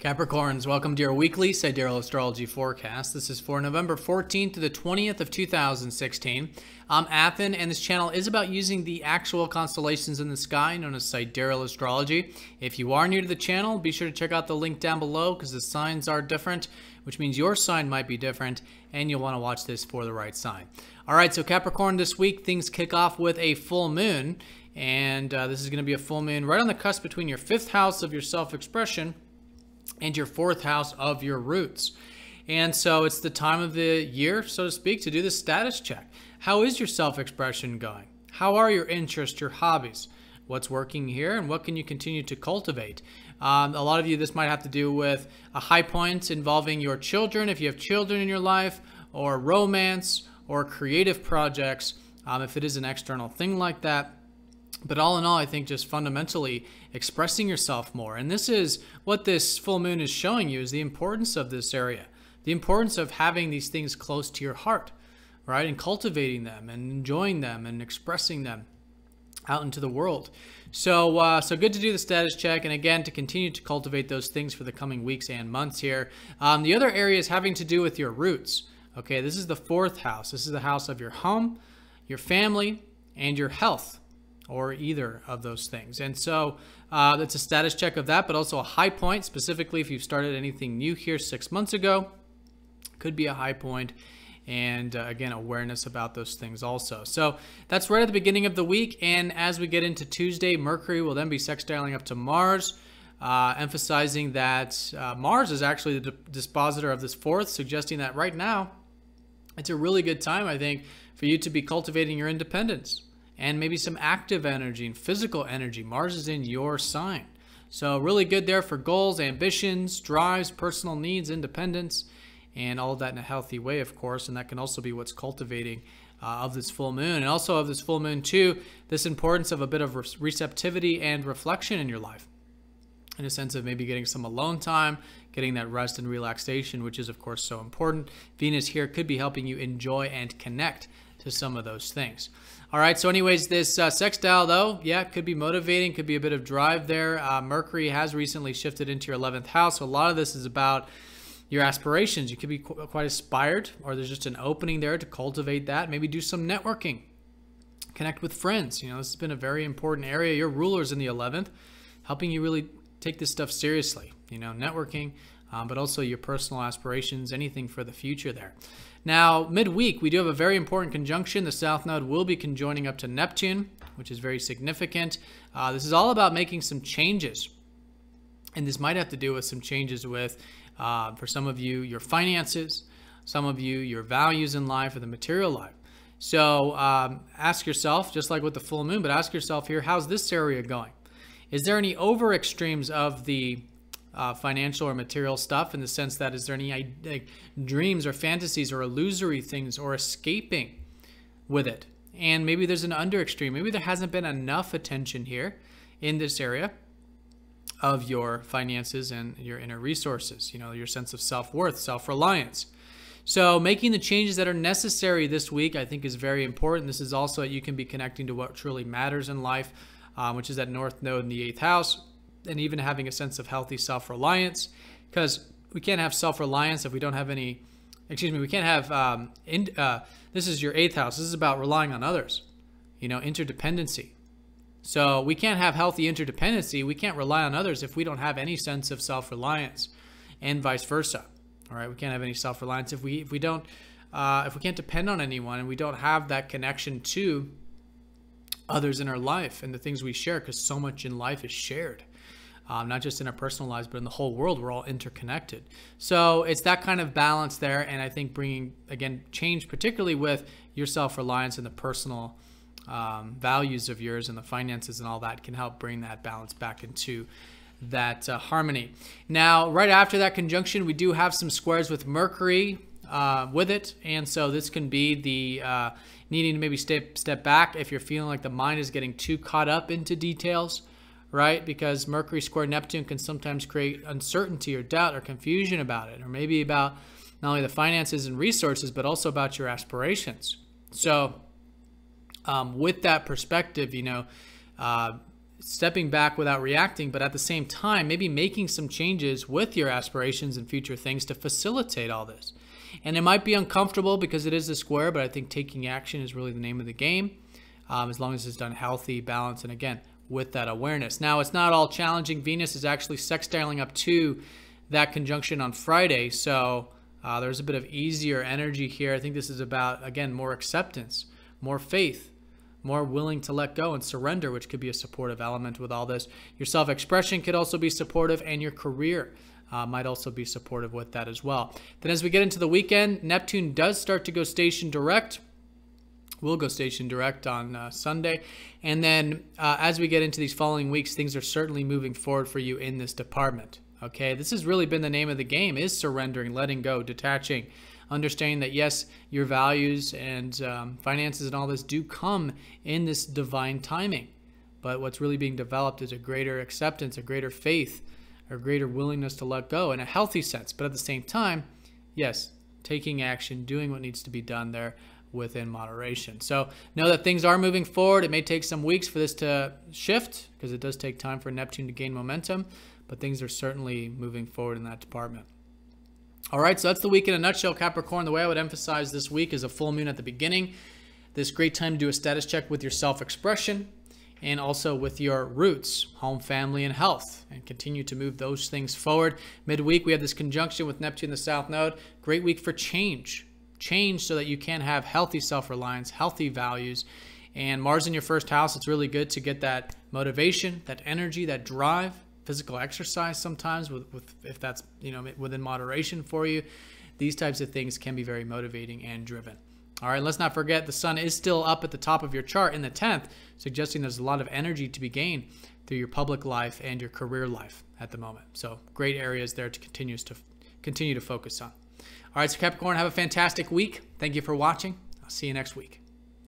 Capricorns, welcome to your weekly Sidereal Astrology forecast. This is for November 14th to the 20th of 2016. I'm Athen, and this channel is about using the actual constellations in the sky, known as Sidereal Astrology. If you are new to the channel, be sure to check out the link down below because the signs are different, which means your sign might be different, and you'll want to watch this for the right sign. All right, so Capricorn, this week things kick off with a full moon, and this is going to be a full moon right on the cusp between your 5th house of your self-expression and your 4th house of your roots. And so it's the time of the year, so to speak, to do the status check. How is your self-expression going? How are your interests, your hobbies? What's working here, and what can you continue to cultivate? A lot of you, this might have to do with a high point involving your children, if you have children in your life, or romance, or creative projects, if it is an external thing like that. But all in all, I think just fundamentally expressing yourself more. And this is what this full moon is showing you, is the importance of this area. The importance of having these things close to your heart, right? And cultivating them and enjoying them and expressing them out into the world. So good to do the status check. And again, to continue to cultivate those things for the coming weeks and months here. The other area is having to do with your roots. Okay, this is the 4th house. This is the house of your home, your family, and your health, or either of those things. And so it's a status check of that, but also a high point, specifically if you've started anything new here 6 months ago, could be a high point. And again, awareness about those things also. So that's right at the beginning of the week. And as we get into Tuesday, Mercury will then be sextiling up to Mars, emphasizing that Mars is actually the dispositor of this 4th, suggesting that right now, it's a really good time, I think, for you to be cultivating your independence and maybe some active energy and physical energy. Mars is in your sign. So really good there for goals, ambitions, drives, personal needs, independence, and all of that in a healthy way, of course. And that can also be what's cultivating of this full moon. And also of this full moon too, this importance of a bit of receptivity and reflection in your life, in a sense of maybe getting some alone time, getting that rest and relaxation, which is of course so important. Venus here could be helping you enjoy and connect to some of those things. All right, so anyways, this sextile though, yeah, could be motivating, could be a bit of drive there. Mercury has recently shifted into your 11th house, so a lot of this is about your aspirations. You could be quite inspired, or there's just an opening there to cultivate that. Maybe do some networking, connect with friends. You know, this has been a very important area. Your ruler's in the 11th, helping you really take this stuff seriously. You know, networking, but also your personal aspirations, anything for the future there. Now, midweek, we do have a very important conjunction. The South Node will be conjoining up to Neptune, which is very significant. This is all about making some changes. And this might have to do with some changes with, for some of you, your finances, some of you, your values in life or the material life. So ask yourself, just like with the full moon, but ask yourself here, how's this area going? Is there any over extremes of the financial or material stuff, in the sense that is there any like dreams or fantasies or illusory things or escaping with it? And maybe there's an under extreme. Maybe there hasn't been enough attention here in this area of your finances and your inner resources, you know, your sense of self-worth, self-reliance. So making the changes that are necessary this week, I think, is very important. This is also that you can be connecting to what truly matters in life, which is that North Node in the 8th house. And even having a sense of healthy self-reliance, because we can't have self-reliance if we don't have any, we can't have, this is your 8th house. This is about relying on others, you know, interdependency. So we can't have healthy interdependency. We can't rely on others if we don't have any sense of self-reliance, and vice versa. All right, we can't have any self-reliance if we can't depend on anyone, and we don't have that connection to others in our life and the things we share, because so much in life is shared. Not just in our personal lives, but in the whole world. We're all interconnected. So it's that kind of balance there. And I think bringing, again, change, particularly with your self-reliance and the personal values of yours and the finances and all that, can help bring that balance back into that harmony. Now, right after that conjunction, we do have some squares with Mercury with it. And so this can be the needing to maybe step back if you're feeling like the mind is getting too caught up into details, right? Because Mercury square Neptune can sometimes create uncertainty or doubt or confusion about it, or maybe about not only the finances and resources, but also about your aspirations. So with that perspective, you know, stepping back without reacting, but at the same time, maybe making some changes with your aspirations and future things to facilitate all this. And it might be uncomfortable because it is a square, but I think taking action is really the name of the game, as long as it's done healthy, balanced, and again, with that awareness. Now, it's not all challenging. Venus is actually sextiling up to that conjunction on Friday, so there's a bit of easier energy here. I think this is about, again, more acceptance, more faith, more willing to let go and surrender, which could be a supportive element with all this. Your self-expression could also be supportive, and your career might also be supportive with that as well. Then as we get into the weekend, Neptune does start to go station direct. We'll go station direct on Sunday. And then as we get into these following weeks, things are certainly moving forward for you in this department. Okay, this has really been the name of the game, is surrendering, letting go, detaching, understanding that yes, your values and finances and all this do come in this divine timing. But what's really being developed is a greater acceptance, a greater faith, a greater willingness to let go in a healthy sense. But at the same time, yes, taking action, doing what needs to be done there within moderation. So know that things are moving forward. It may take some weeks for this to shift because it does take time for Neptune to gain momentum, but things are certainly moving forward in that department. All right, so that's the week in a nutshell, Capricorn. The way I would emphasize this week is a full moon at the beginning. This great time to do a status check with your self-expression and also with your roots, home, family, and health, and continue to move those things forward. Midweek, we have this conjunction with Neptune, the South Node. Great week for change. Change so that you can have healthy self-reliance, healthy values. And Mars in your first house, it's really good to get that motivation, that energy, that drive, physical exercise sometimes, if that's within moderation for you. These types of things can be very motivating and driven. All right, let's not forget the sun is still up at the top of your chart in the 10th, suggesting there's a lot of energy to be gained through your public life and your career life at the moment. So great areas there to continue to focus on. All right, so Capricorn, have a fantastic week. Thank you for watching. I'll see you next week.